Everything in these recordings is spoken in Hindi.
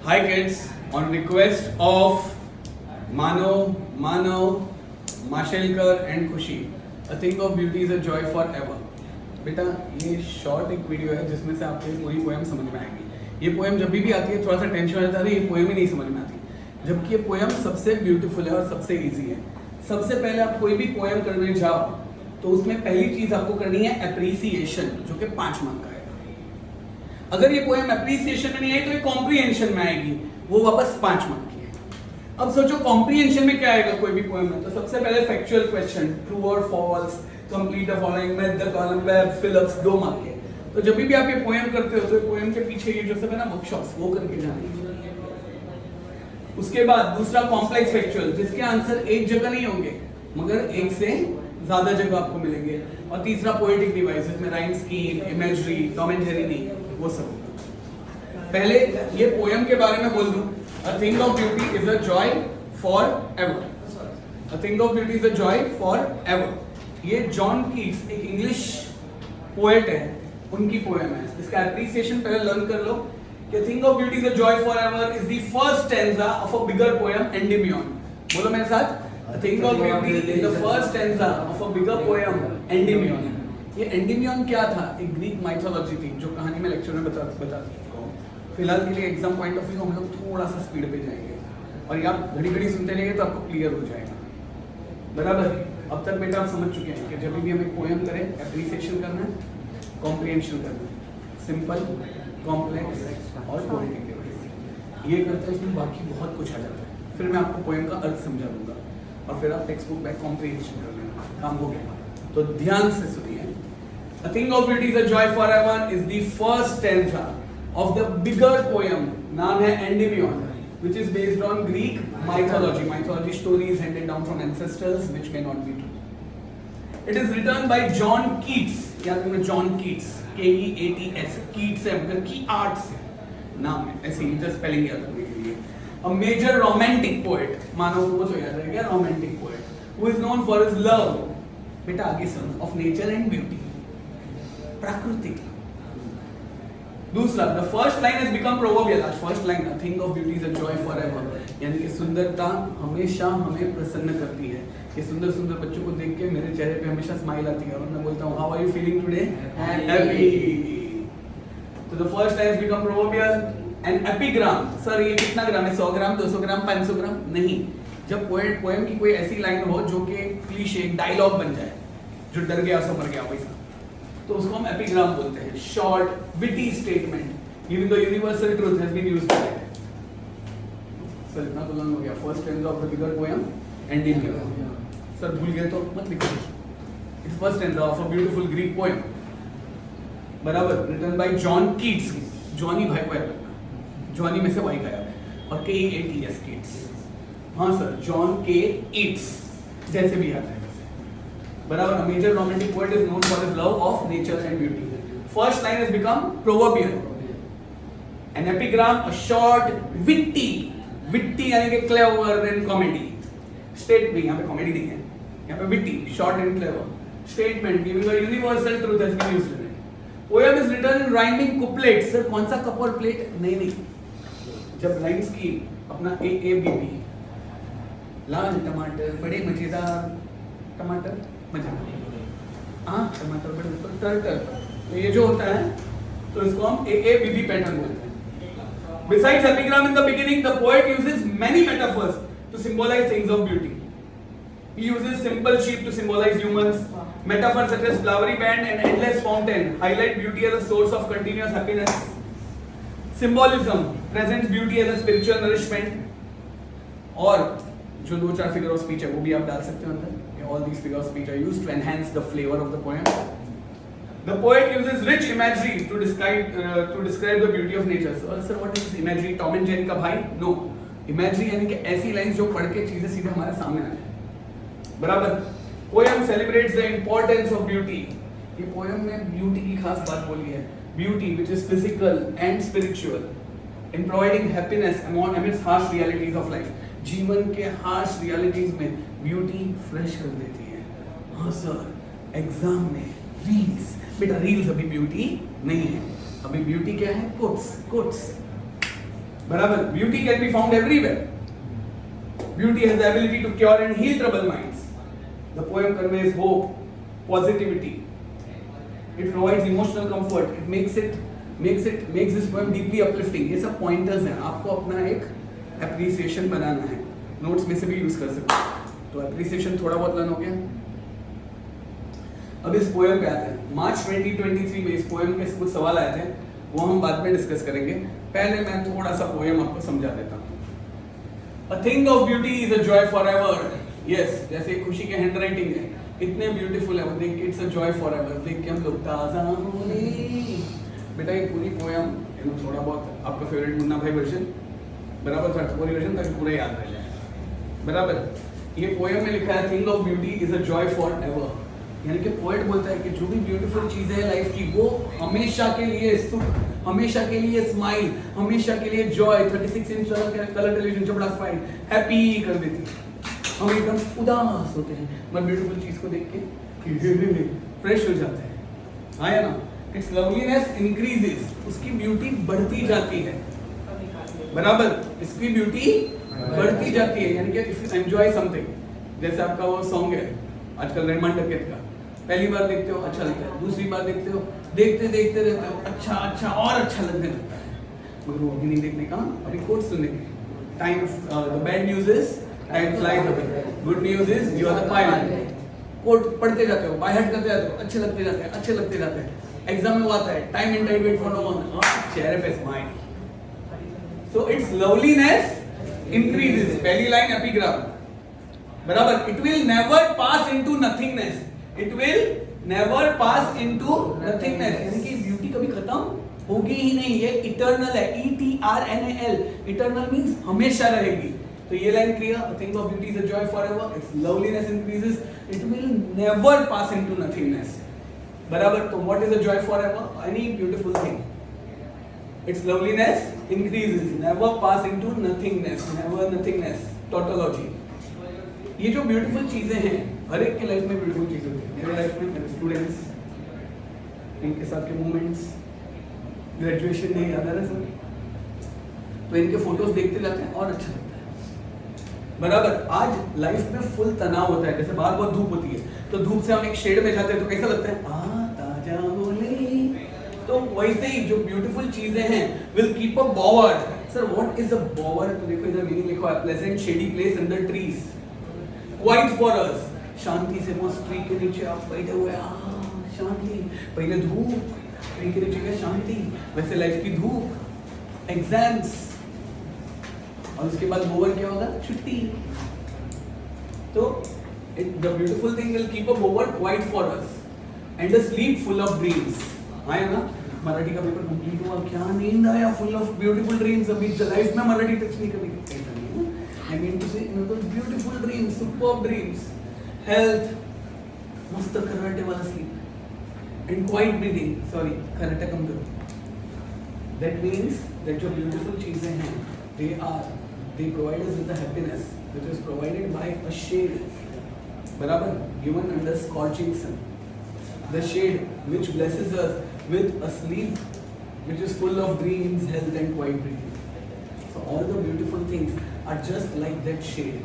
Hi kids, on request of Manav, Mashelkar and Khushi, A Thing of Beauty is a Joy Forever. बेटा ये शॉर्ट एक वीडियो है जिसमें से आपको पूरी पोएम समझ में आएगी। ये पोएम जब भी आती है थोड़ा सा टेंशन हो जाता है, ये पोएम ही नहीं समझ में आती, जबकि ये पोएम सबसे ब्यूटीफुल है और सबसे इजी है। सबसे पहले आप कोई भी पोएम करने जाओ तो उसमें पहली चीज आपको करनी है एप्रिसिएशन, जो कि 5 मार्क का आएगा। अगर ये पोएम एप्रिसिएशन में नहीं आई तो ये कॉम्प्रिहेंशन में आएगी, वो वापस 5 मार्क की है। अब सोचो कॉम्प्रिहेंशन में क्या आएगा कोई भी पोएम में, तो सबसे पहले फैक्चुअल क्वेश्चन, ट्रू और false, complete the following, match the column, web fill-ups, 2 mark के। तो जब भी आप ये पोएम करते हो तो पोएम के पीछे ये जो सब है ना वर्कशॉप्स, वो करके जाना। उसके बाद दूसरा कॉम्प्लेक्स फैक्चुअल, जिसके आंसर एक जगह नहीं होंगे मगर एक से ज्यादा जगह आपको मिलेंगे। और तीसरा पोएटिक डिवाइस, जिसमें rhyme scheme, imagery, Tom and Jerry नहीं, वो सब। पहले ये पोएम के बारे में बोल दूं, a thing of beauty is a joy for ever. A thing of beauty is a joy for ever. ये जॉन कीट्स एक इंग्लिश पोएट है, उनकी पोएम है। इसका एप्रिसिएशन पहले लर्न कर लो कि thing of beauty is a joy forever is the first stanza of a bigger poem Endymion. बोलो मेरे साथ, A Thing of Beauty is the first stanza of a bigger poem, Endymion. ये एंडिमियन क्या था? एक ग्रीक माइथोलॉजी थी जो कहानी में लेक्चर में बता सकता हूँ। फिलहाल के लिए एग्जाम पॉइंट ऑफ व्यू हम लोग थोड़ा सा स्पीड पे जाएंगे और ये आप घड़ी घड़ी सुनते रहेंगे तो आपको क्लियर हो जाएगा। बराबर? अब तक बेटा आप समझ चुके हैं कि जब भी हम एक पोएम करें एप्रिसिएशन करना है, कॉम्प्रिहेंशन करना है, सिंपल, कॉम्प्लेक्स और पोएटिक डिवाइस। ये करते हैं, इसमें बाकी बहुत कुछ आ जाता है। फिर मैं आपको पोएम का अर्थ समझा दूंगा और फिर आप टेक्स्ट बुक बैक कॉम्प्रिहेंशन कर लेना, काम हो गया। तो ध्यान से सुनिए। A Thing of Beauty is a Joy Forever is the first stanza of the bigger poem, नाम है Endymion, which is based on Greek mythology. Mythology stories handed down from ancestors which may not be true. It is written by John Keats. याद रखना John Keats, K-E-A-T-S, Keats है मतलब की आर्ट से नाम है, ऐसे ही जस्ट स्पेलिंग याद रखने के लिए। A major romantic poet, मानो वो तो याद रहेगा, romantic poet, who is known for his love, बेटा आगे सुनो, of nature and beauty, प्राकृतिक। दूसरा, the first line has become proverbial. आज first line, a thing of beauty is a joy forever, यानी कि सुंदरता हमेशा हमें प्रसन्न करती है। ये सुंदर सुंदर बच्चों को देख के मेरे चेहरे पे हमेशा स्माइल आती है और मैं बोलता हूँ, how are you feeling today? Happy. So the first line has become proverbial. An epigram, sir ये कितना ग्राम है? 100 ग्राम, 200 ग्राम, 500 ग्राम? नहीं। जब पोएम की कोई ऐसी लाइन हो जो कि क्लीशे, एक डायलॉग बन जाए, जो डर गया सो मर गया वैसा, तो उसको हम एपिग्राम बोलते हैं। Short witty statement giving the universal truth has been used by. Sir इतना तो लर्न हो गया। First stanza of the bigger poem Endymion. Sir भूल गए तो मत लिखो। It's first stanza of a beautiful Greek poem, बराबर, written by John Keats. Johnny भाई को याद रखना, जॉनी में से वाई गायब है, और K-E-A-T-S, कीट्स। हाँ सर, जॉन के ईट्स, जैसे भी आता है वैसे, बराबर। A major romantic poet is known for his love of nature and beauty. First line has become proverbial. An epigram, a short, witty यानी कि clever and comedy. Statement, यहाँ पे comedy नहीं है, यहाँ पे witty, short and clever. Statement giving a universal truth has been used in it. Poem is written in rhyming couplets. Sir कौन सा कप और प्लेट? नहीं, जब राइम स्कीम अपना AABB, लाल टमाटर बड़े मजेदार, टमाटर मजेदार, हाँ टमाटर बड़े टर्टर, तो ये जो होता है तो इसको हम AABB पैटर्न बोलते हैं। Besides epigram in the beginning, the poet uses many metaphors to symbolize things of beauty. He uses simple sheep to symbolize humans. Metaphors such as flowery band and endless fountain highlight beauty as a source of continuous happiness. Symbolism presents beauty as a spiritual nourishment. और जो 2-4 figure of speech है वो भी आप डाल सकते हो अंदर। All these figure of speech are used to enhance the flavor of the poem. The poet uses rich imagery to describe the beauty of nature. So, sir, what is imagery? Tom and Jerry का भाई? No. Imagery यानी कि ऐसी लाइंस जो पढ़ के चीजें सीधे हमारे सामने आ जाए, बराबर। Poem celebrates the importance of beauty. ये poem में beauty की खास बात बोली है। Beauty, which is physical and spiritual, in providing happiness amidst harsh realities of life. जीवन के harsh realities में beauty fresh कर देती है। हाँ सर, एग्जाम में reels, बेटा reels अभी beauty नहीं है, अभी beauty क्या है? Quotes, बराबर, beauty can be found everywhere. Beauty has the ability to cure and heal troubled minds. The poem conveys hope, positivity. It provides emotional comfort. It makes this poem deeply uplifting. ये सब pointers हैं. आपको अपना एक appreciation बनाना है. Notes में से भी use कर सकते हैं. तो appreciation थोड़ा बहुत learn हो गया. अब इस poem पे आते हैं. मार्च 2023 में इस poem के कुछ सवाल आए थे. वो हम बाद में discuss करेंगे. पहले मैं थोड़ा सा poem आपको समझा देता हूँ. A thing of beauty is a joy forever. Yes, जैसे खुशी के handwriting है, इतने beautiful है वो देख के it's a joy forever. देख के हम लोग ताज़ा होने. बेटा ये पूरी poem थोड़ा बहुत आपका favorite मुन्ना भाई version बराबर था, पूरी version तक पूरा याद रह जाए. बराबर ये poem में लिखा है thing of beauty is a joy forever. यानी कि poet बोलता है कि जो भी beautiful चीज़ें हैं life की वो हमेशा के लिए सुख, हमेशा के लिए स्माइल, हमेशा के लिए जॉय, 36 इंच कलर टेलीविजन जब बड़ा स्माइल हैप्पी कर देती है. हम एकदम उदास होते हैं मगर ब्यूटीफुल चीज को देख के फ्रेश हो जाते हैं. आया ना. इट्स लवलीनेस इंक्रीजेस, उसकी ब्यूटी बढ़ती जाती है. बराबर, इसकी ब्यूटी बढ़ती जाती है. यानी कि इफ यू एंजॉय समथिंग, जैसे आपका वो सॉन्ग है आजकल रहमान डकैत का, पहली बार देखते हो अच्छा लगता है, दूसरी बार देखते हो देखते रहते हो अच्छा और अच्छा लगने लगता है. मगर वो अभी नहीं देखने का, अभी कोट सुनने के. Time the bad news is time flies away, good news is you are the pilot. Quote पढ़ते जाते हो, बाय हार्ट करते जाते हो, अच्छे लगते जाते हैं. एग्जाम में वो आता है time in time wait for no one, चेहरे पे smile. So its loveliness increases. पहली लाइन एपिग्राम बराबर. It will never pass into nothingness. It will never pass into nothingness. यानी कि ब्यूटी कभी खत्म होगी ही नहीं. ये इटर्नल है. ETRNAL. इटर्नल मींस हमेशा रहेगी. तो ये line clear. A thing of beauty is a joy forever. Its loveliness increases. It will never pass into nothingness. बराबर. तो what is a joy forever? Any beautiful thing. Its loveliness increases. Never pass into nothingness. Never nothingness. Tautology. ये जो ब्यूटीफुल चीजें हैं, हर एक के लाइफ में ब्यूटीफुल चीजें होती हैं. मेरे लाइफ में मेरे स्टूडेंट्स, इनके साथ के मोमेंट्स, ग्रेजुएशन डे याद आ रहा है सर, तो इनके फोटोज देखते जाते हैं और अच्छा लगता है. बराबर. आज लाइफ में फुल तनाव होता है, जैसे बाहर बहुत धूप होती है, तो धूप से हम एक शेड में जाते हैं तो कैसा लगता है, ताजा बोले. तो वैसे ही जो ब्यूटीफुल चीजें हैं will keep a bower. Sir what is a bower? तो देखो इधर मीनिंग लिखा है, pleasant shady place under trees, quiet for us. शांति से मस्त ट्री के नीचे आप बैठे हुए, शांति. पहले धूप, ट्री के नीचे में शांति, वैसे लाइफ की धूप, एग्जाम्स, और उसके बाद बोवर क्या होगा, छुट्टी. तो the beautiful thing will keep a बोवर quite for us and a slip full of dreams. आया ना. मराठी का पेपर कंप्लीट हुआ, क्या नींद आया, फुल ऑफ ब्यूटीफुल ड्रीम्स. अभी लाइफ में मराठी टच नहीं करने की. I mean to say, those beautiful dreams, superb dreams, health, मस्त कराटे वाला sleep, and quiet breathing. Sorry, कराटे कम करो. That means that जो beautiful चीजें हैं, they provide us with the happiness which is provided by a shade. बराबर, given under scorching sun. The shade which blesses us with a sleep which is full of dreams, health, and quiet breathing. So all the beautiful things are just like that shade.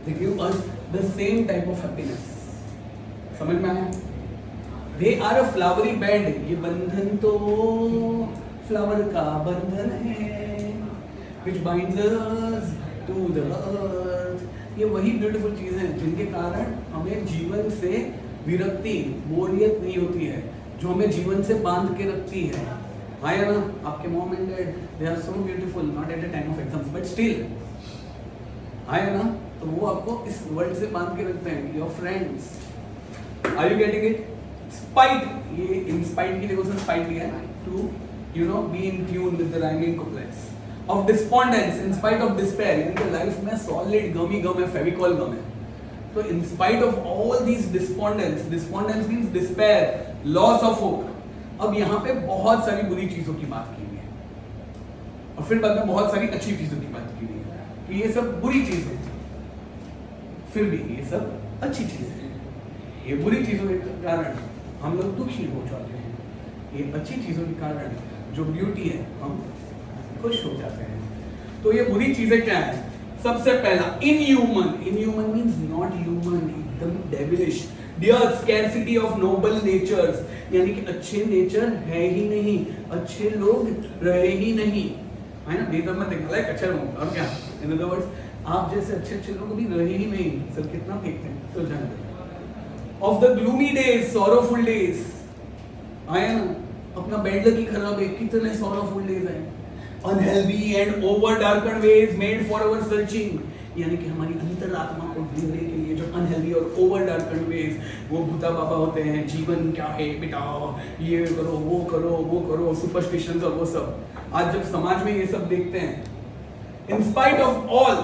They give us the same type of happiness. समझ में आया? They are a flowery band. ये बंधन तो फ्लावर का बंधन है, which binds us to the earth. ये वही ब्यूटीफुल चीजें हैं जिनके कारण हमें जीवन से विरक्ति, बोरियत नहीं होती है, जो हमें जीवन से बांध के रखती है. आया ना. आपके mom and dad, they are so beautiful, not at the time of exams but still. आया ना. तो वो आपको इस वर्ल्ड से बांध के रखते हैं. Your friends, are you getting it? Spite, ये इन स्पाइट की देखो, स्पाइट लिया है to be in tune with the rhyming couplets. Of despondence, in spite of despair, यानी कि लाइफ में सॉलिड गमी गम है, फेविकॉल गम है. तो इन spite of all these despondence means despair, loss of hope. अब यहाँ पे बहुत सारी बुरी चीजों की बात की हुई है और फिर बाद में बहुत सारी अच्छी चीजों की बात की हुई है कि ये सब बुरी चीजें, फिर भी ये सब अच्छी चीजें हैं. ये बुरी चीजों के कारण हम लोग दुखी हो जाते हैं, ये अच्छी चीजों के कारण जो ब्यूटी है हम खुश हो जाते हैं. तो ये बुरी चीजें क्या है? सबसे पहला इनह्यूमन मींस नॉट ह्यूमन, एकदम devilish. Dear scarcity of noble natures, यानी कि अच्छे नेचर है ही नहीं, अच्छे लोग रहे ही नहीं, है ना? भेदभाव मत देखना, लाइक अच्छा लोग और क्या, इन अदर वर्ड्स आप जैसे अच्छे लोग भी रहे ही नहीं। सर कितना फेंकते हैं तो जान दो। Of the gloomy days sorrowful days, आया ना? अपना बैड लक ही खराब है, कितने सॉरोफुल डेज हैं। Unhealthy and over darken ways made for our searching, यानी कि हमारी अंतरात्मा को ढूंढने के लिए जो अनहेल्दी और ओवर डार्कन वेज, वो भूता बाबा होते हैं, जीवन क्या है बेटा, ये करो वो करो सुपरस्टिशंस और वो सब। आज जब समाज में ये सब देखते हैं, इन स्पाइट ऑफ ऑल,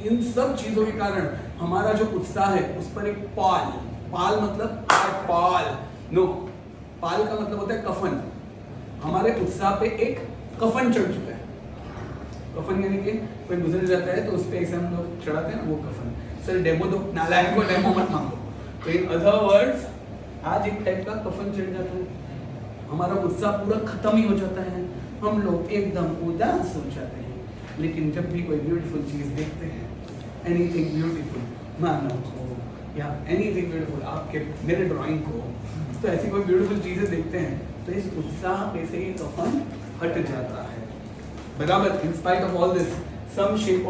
इन सब चीजों के कारण हमारा जो उत्साह है उस पर एक पाल मतलब पाल नो, पाल का मतलब होता है कफन। हमारे उत्साह पे एक कफन चढ़ चुका है। कफन यानी कि कोई गुजर जाता है तो उस पे ऐसे हम लोग चढ़ाते हैं ना, वो कफन। सर डेमो दो, नालायक को डेमो मत मांगो। तो इन अदर वर्ड्स आज एक टाइप का कफन चढ़ जाता है, हमारा उत्साह पूरा खत्म ही हो जाता है, हम लोग एकदम उदास हो जाते हैं। लेकिन जब भी कोई ब्यूटीफुल चीज देखते हैं, एनीथिंग ब्यूटीफुल, मानव को या एनीथिंग ब्यूटीफुल, आपके मेरे ड्राइंग को, तो ऐसी कोई ब्यूटीफुल चीजें देखते हैं तो इस उत्साह पे से ये कफन हट जाता है। बराबर, in spite of all this some shape